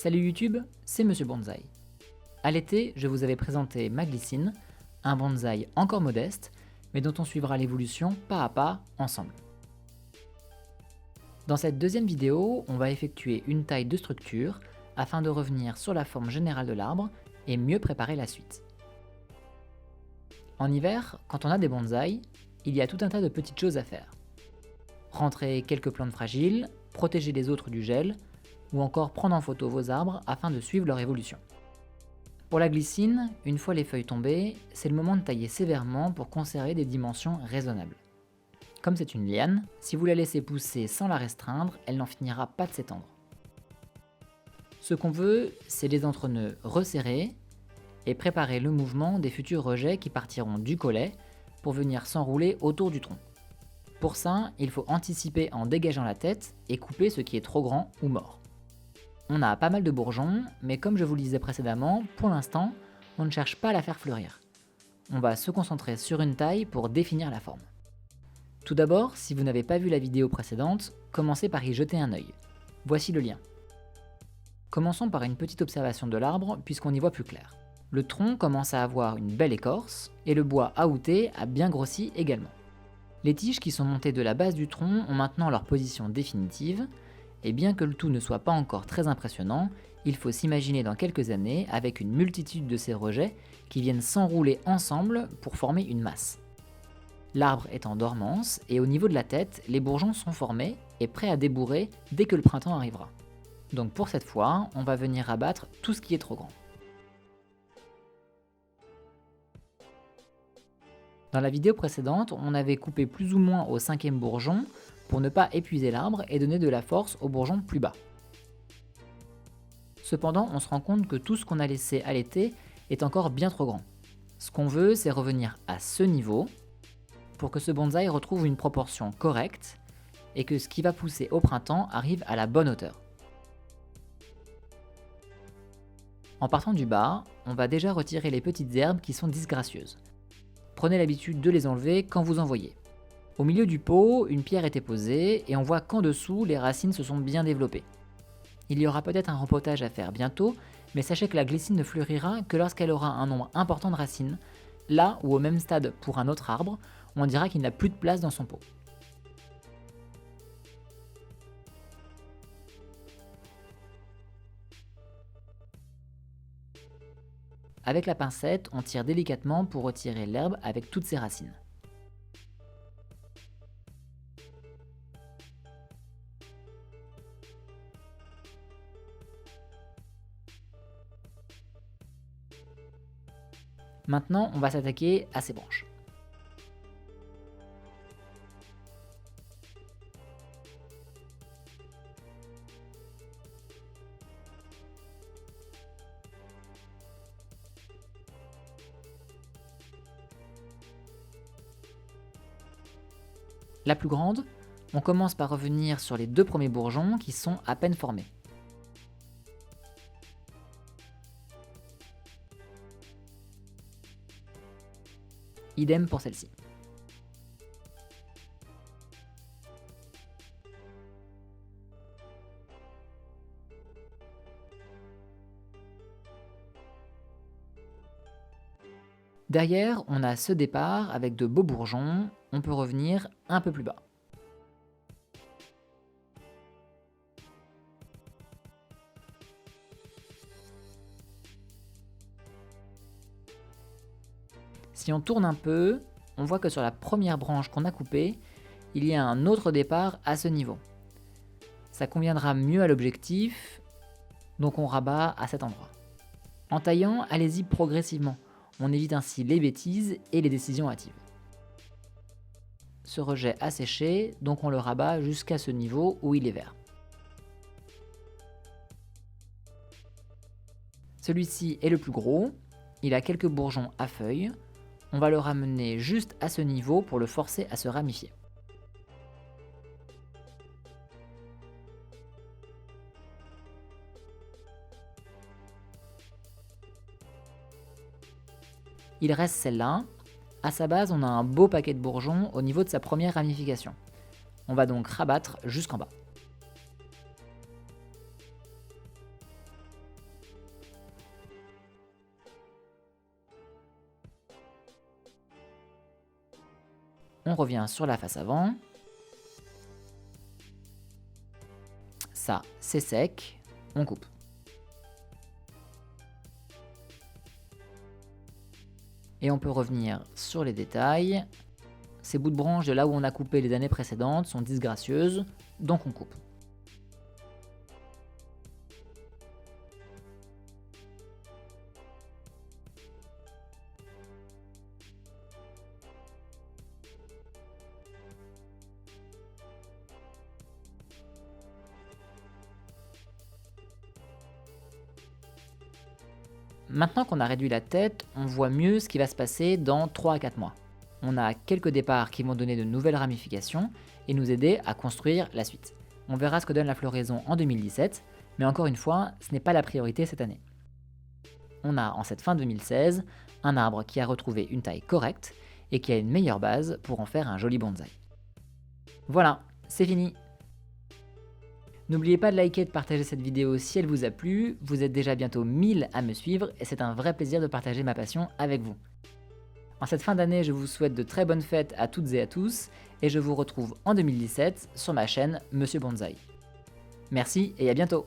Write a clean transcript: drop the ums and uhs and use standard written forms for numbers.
Salut YouTube, c'est Monsieur Bonsaï. À l'été, je vous avais présenté ma glycine, un bonsaï encore modeste, mais dont on suivra l'évolution pas à pas ensemble. Dans cette deuxième vidéo, on va effectuer une taille de structure afin de revenir sur la forme générale de l'arbre et mieux préparer la suite. En hiver, quand on a des bonsaïs, il y a tout un tas de petites choses à faire. Rentrer quelques plantes fragiles, protéger les autres du gel, ou encore prendre en photo vos arbres afin de suivre leur évolution. Pour la glycine, une fois les feuilles tombées, c'est le moment de tailler sévèrement pour conserver des dimensions raisonnables. Comme c'est une liane, si vous la laissez pousser sans la restreindre, elle n'en finira pas de s'étendre. Ce qu'on veut, c'est les entre-nœuds resserrés et préparer le mouvement des futurs rejets qui partiront du collet pour venir s'enrouler autour du tronc. Pour ça, il faut anticiper en dégageant la tête et couper ce qui est trop grand ou mort. On a pas mal de bourgeons, mais comme je vous le disais précédemment, pour l'instant, on ne cherche pas à la faire fleurir. On va se concentrer sur une taille pour définir la forme. Tout d'abord, si vous n'avez pas vu la vidéo précédente, commencez par y jeter un œil. Voici le lien. Commençons par une petite observation de l'arbre puisqu'on y voit plus clair. Le tronc commence à avoir une belle écorce et le bois aouté a bien grossi également. Les tiges qui sont montées de la base du tronc ont maintenant leur position définitive, et bien que le tout ne soit pas encore très impressionnant, il faut s'imaginer dans quelques années avec une multitude de ces rejets qui viennent s'enrouler ensemble pour former une masse. L'arbre est en dormance et au niveau de la tête, les bourgeons sont formés et prêts à débourrer dès que le printemps arrivera. Donc pour cette fois, on va venir abattre tout ce qui est trop grand. Dans la vidéo précédente, on avait coupé plus ou moins au 5e bourgeon pour ne pas épuiser l'arbre et donner de la force aux bourgeons plus bas. Cependant, on se rend compte que tout ce qu'on a laissé à l'été est encore bien trop grand. Ce qu'on veut, c'est revenir à ce niveau pour que ce bonsaï retrouve une proportion correcte et que ce qui va pousser au printemps arrive à la bonne hauteur. En partant du bas, on va déjà retirer les petites herbes qui sont disgracieuses. Prenez l'habitude de les enlever quand vous en voyez. Au milieu du pot, une pierre était posée et on voit qu'en dessous, les racines se sont bien développées. Il y aura peut-être un rempotage à faire bientôt, mais sachez que la glycine ne fleurira que lorsqu'elle aura un nombre important de racines, là où au même stade pour un autre arbre, on dira qu'il n'a plus de place dans son pot. Avec la pincette, on tire délicatement pour retirer l'herbe avec toutes ses racines. Maintenant, on va s'attaquer à ces branches. La plus grande, on commence par revenir sur les deux premiers bourgeons qui sont à peine formés. Idem pour celle-ci. Derrière, on a ce départ avec de beaux bourgeons, on peut revenir un peu plus bas. Si on tourne un peu, on voit que sur la première branche qu'on a coupée, il y a un autre départ à ce niveau. Ça conviendra mieux à l'objectif, donc on rabat à cet endroit. En taillant, allez-y progressivement, on évite ainsi les bêtises et les décisions hâtives. Ce rejet a séché, donc on le rabat jusqu'à ce niveau où il est vert. Celui-ci est le plus gros, il a quelques bourgeons à feuilles. On va le ramener juste à ce niveau pour le forcer à se ramifier. Il reste celle-là. À sa base, on a un beau paquet de bourgeons au niveau de sa première ramification. On va donc rabattre jusqu'en bas. On revient sur la face avant. Ça, c'est sec. On coupe. Et on peut revenir sur les détails. Ces bouts de branches de là où on a coupé les années précédentes sont disgracieuses, donc on coupe. Maintenant qu'on a réduit la tête, on voit mieux ce qui va se passer dans 3 à 4 mois. On a quelques départs qui vont donner de nouvelles ramifications et nous aider à construire la suite. On verra ce que donne la floraison en 2017, mais encore une fois, ce n'est pas la priorité cette année. On a en cette fin 2016 un arbre qui a retrouvé une taille correcte et qui a une meilleure base pour en faire un joli bonsaï. Voilà, c'est fini. N'oubliez pas de liker et de partager cette vidéo si elle vous a plu, vous êtes déjà bientôt 1000 à me suivre et c'est un vrai plaisir de partager ma passion avec vous. En cette fin d'année, je vous souhaite de très bonnes fêtes à toutes et à tous et je vous retrouve en 2017 sur ma chaîne Monsieur Bonsaï. Merci et à bientôt.